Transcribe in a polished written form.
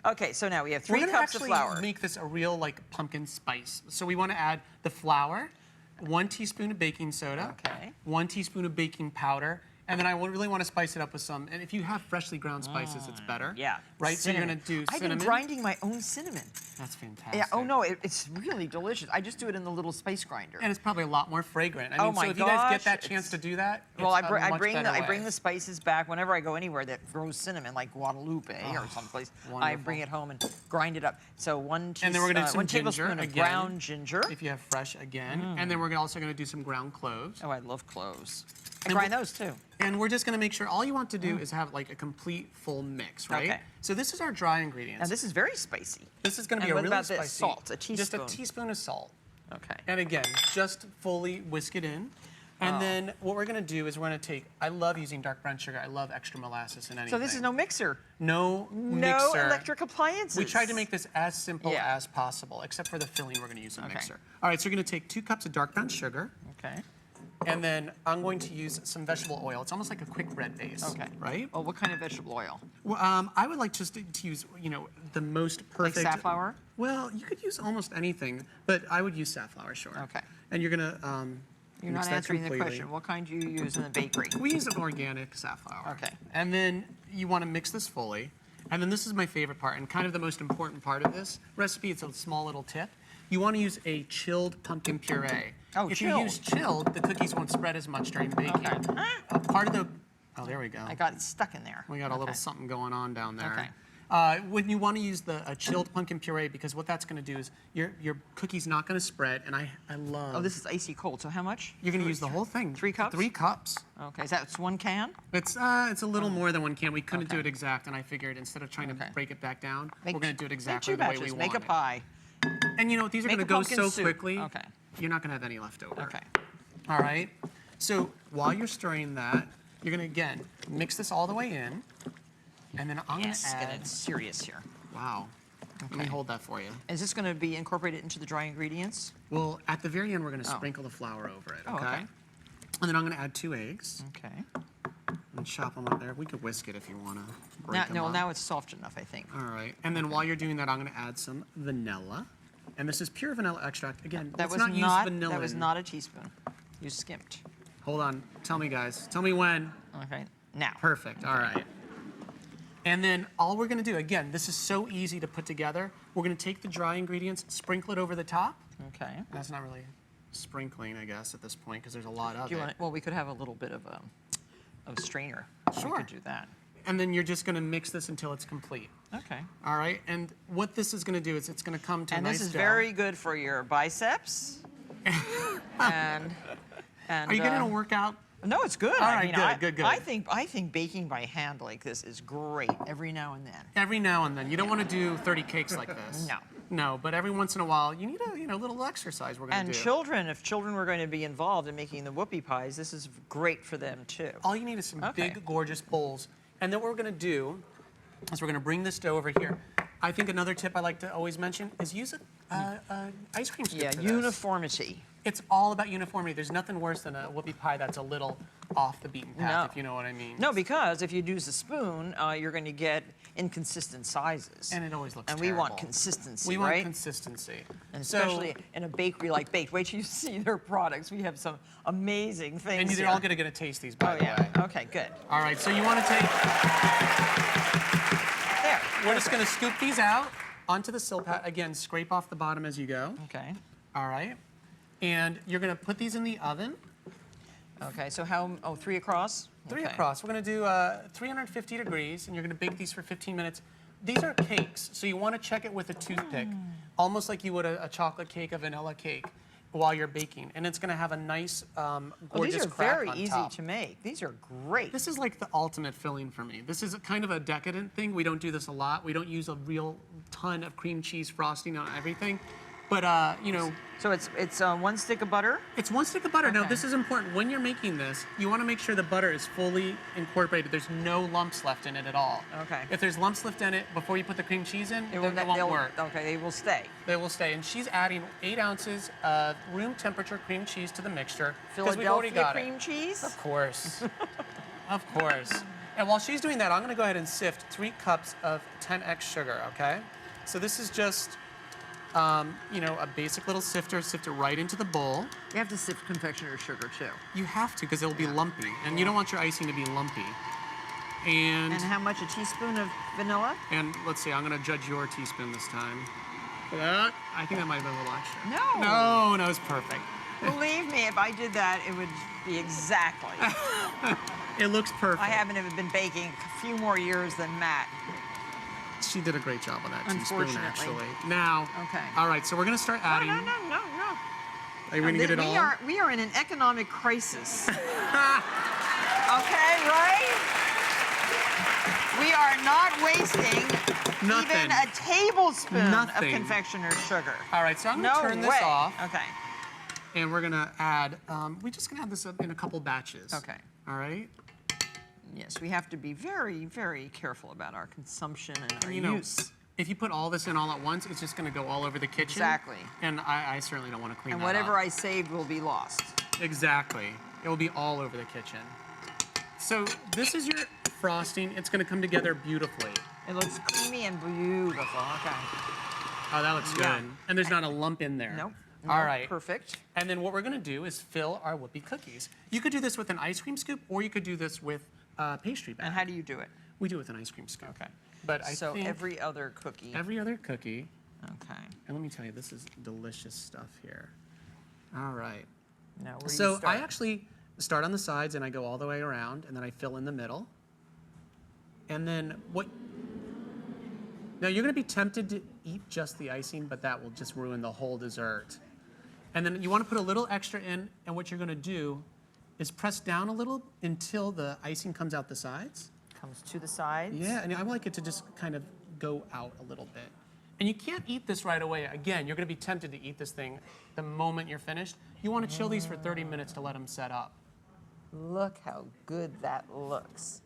Okay, so now we have 3 cups of flour. We're gonna actually make this a real like pumpkin spice. So we want to add the flour, 1 teaspoon of baking soda, Okay. 1 teaspoon of baking powder, and then I really want to spice it up with some. And if you have freshly ground spices, it's better. Yeah. Right. Cinnamon. So you're gonna do cinnamon. I've been grinding my own cinnamon. That's fantastic. Yeah. Oh no, it's really delicious. I just do it in the little spice grinder. And it's probably a lot more fragrant. I Oh mean, my so if you guys get that gosh, chance to do that, Well, it's I a much bring better way. the spices back whenever I go anywhere that grows cinnamon, like Guadalupe or someplace. I wonderful. bring it home and grind it up. So 1 And then we're gonna do some 1 ginger tablespoon of again, ground ginger. if you have fresh again. And then we're also gonna do some ground cloves. Oh, I love cloves. I And grind those too. And we're just gonna make sure all you want to do is have like a complete full mix, right? Okay. So this is our dry ingredients. Now this is very spicy. This is gonna be And a what really about spicy. this? Salt, a teaspoon. Just a teaspoon of salt. Okay. And again, just fully whisk it in. And then what we're gonna do is we're gonna take, I love using dark brown sugar. I love extra molasses in anything. So this is no mixer. No No mixer. electric appliances. We tried to make this as simple Yeah. as possible, except for the filling, we're gonna use a Okay. mixer. All right, so you're gonna take 2 cups of dark brown sugar. Okay. And then I'm going to use some vegetable oil. It's almost like a quick bread base. Okay. Right? Oh, what kind of vegetable oil? Well, I would like just to use, you know, the most perfect. Like safflower? Well, you could use almost anything, but I would use safflower, sure. Okay. And you're gonna You're mix not that answering the completely. question. What kind do you use in the bakery? We use an organic safflower. Okay. And then you want to mix this fully. And then this is my favorite part, and kind of the most important part of this recipe. It's a small little tip. You want to use a chilled pumpkin puree. Oh, if chilled. you use chilled, the cookies won't spread as much during baking. Okay. Part of the, oh, there we go. I got it stuck in there. We got a little something going on down there. Okay. When you want to use a chilled pumpkin puree, because what that's going to do is your cookie's not going to spread, and I love. Oh, this is icy cold. So how much? You're going to use the whole thing. 3 cups? 3 cups. Okay, is that 1 can? It's a little more than 1 can. We couldn't do Okay. it exact, and I figured instead of trying to break it back down, Make we're going to do it Make exactly 2 the way batches. we Make want a pie. it. And you know, these are Make going to a go pumpkin so soup. quickly. Okay. You're not going to have any left over. Okay. All right. So while you're stirring that, you're going to again mix this all the way in, and then I'm going to add. Getting serious here. Wow. Let me hold that for you. Is this going to be incorporated into the dry ingredients? Well, at the very end, we're going to sprinkle the flour over it, Oh, okay? okay. And then I'm going to add 2 eggs Okay. and chop them up there. We could whisk it if you want to break them up. Now it's soft enough, I think. All right. And then while you're doing that, I'm going to add some vanilla. And this is pure vanilla extract. Again, That let's was not use vanilla. That was not a teaspoon. You skimped. Hold on. Tell me, guys. Tell me when. Okay. Now. Perfect. All right. And then all we're going to do, again, this is so easy to put together. We're going to take the dry ingredients, sprinkle it over the top. Okay. That's not really sprinkling, I guess, at this point, because there's a lot of Do you it. want? Well, we could have a little bit of a strainer. Sure. We could do that. And then you're just going to mix this until it's complete. Okay. All right. And what this is going to do is it's going to come to And a nice this is dough. very good for your biceps. and Are you getting a workout? No, it's good. All I right, mean, good. I think baking by hand like this is great every now and then. Every now and then. You don't want to do 30 cakes like this. No. No, but every once in a while, you need a little exercise we're going to And do. children, if children were going to be involved in making the whoopie pies, this is great for them too. All you need is some Okay. big, gorgeous bowls. And then what we're going to do is we're going to bring this dough over here. I think another tip I like to always mention is use a ice cream scoop Yeah, for this. uniformity. It's all about uniformity. There's nothing worse than a whoopie pie that's a little off the beaten path, No. if you know what I mean. No, because if you use a spoon, you're going to get inconsistent sizes. And it always looks And terrible. we want consistency, We right? want consistency. And especially in a bakery like Baked. Wait till you see their products. We have some amazing things And you're here. all going to get a taste these, by Oh, the yeah. way. Okay, good. All right, so you want to take... There. We're just going to scoop these out onto the silpat. Again, scrape off the bottom as you go. Okay. All right. And you're going to put these in the oven. Okay, so how, 3 across? 3 Okay. across. We're going to do 350 degrees, and you're going to bake these for 15 minutes. These are cakes, so you want to check it with a toothpick, almost like you would a chocolate cake, a vanilla cake, while you're baking. And it's going to have a nice, gorgeous These are crack very on easy top. to make. These are great. This is like the ultimate filling for me. This is kind of a decadent thing. We don't do this a lot. We don't use a real ton of cream cheese frosting on everything. But, you know... So it's 1 stick of butter? It's 1 stick of butter. Now, Okay. this is important. When you're making this, you want to make sure the butter is fully incorporated. There's no lumps left in it at all. Okay. If there's lumps left in it before you put the cream cheese in, It then it won't they'll- work. Okay, they will stay. They will stay. And she's adding 8 ounces of room temperature cream cheese to the mixture. 'cause we've already Philadelphia got cream cheese? Of course. Of course. And while she's doing that, I'm gonna go ahead and sift 3 cups of 10x sugar, okay? So this is just, you know, a basic little sifter. Sift it right into the bowl. You have to sift confectioner sugar too. You have to, because it'll be lumpy. And you don't want your icing to be lumpy. And how much? A teaspoon of vanilla? And let's see, I'm gonna judge your teaspoon this time. For that, I think that might have been a little extra. No. No, it's perfect. Believe me, if I did that, it would be exactly. It looks perfect. I haven't even been baking a few more years than Matt. She did a great job on that teaspoon, Unfortunately. actually. Now, Okay. all right, so we're gonna start adding. No. Are you gonna get it all? We are in an economic crisis. Okay, right? We are not wasting Nothing. even a tablespoon Nothing. of confectioner's sugar. All right, so I'm gonna turn this off. Okay. And we're gonna add, we're just gonna add this up in a couple batches. Okay. All right? Yes, we have to be very, very careful about our consumption and our You know, use. if you put all this in all at once, it's just gonna go all over the kitchen. Exactly. And I certainly don't wanna clean And that whatever up. I saved will be lost. Exactly. It will be all over the kitchen. So this is your frosting. It's gonna come together beautifully. It looks creamy and beautiful. Okay. Oh, that looks Yeah. good. And there's not a lump in there. Nope. All Nope, right. Perfect. And then what we're gonna do is fill our whoopie cookies. You could do this with an ice cream scoop, or you could do this with a pastry bag. And how do you do it? We do it with an ice cream scoop. Okay. But I So think every other cookie. every other cookie, Okay. and let me tell you, this is delicious stuff here. All right. Now, where do So you start? I actually start on the sides and I go all the way around, and then I fill in the middle. And then now you're gonna be tempted to eat just the icing, but that will just ruin the whole dessert. And then you wanna put a little extra in, and what you're gonna do is press down a little until the icing comes out the sides. Comes to the sides. Yeah, and I like it to just kind of go out a little bit. And you can't eat this right away. Again, you're gonna be tempted to eat this thing the moment you're finished. You wanna chill these for 30 minutes to let them set up. Look how good that looks.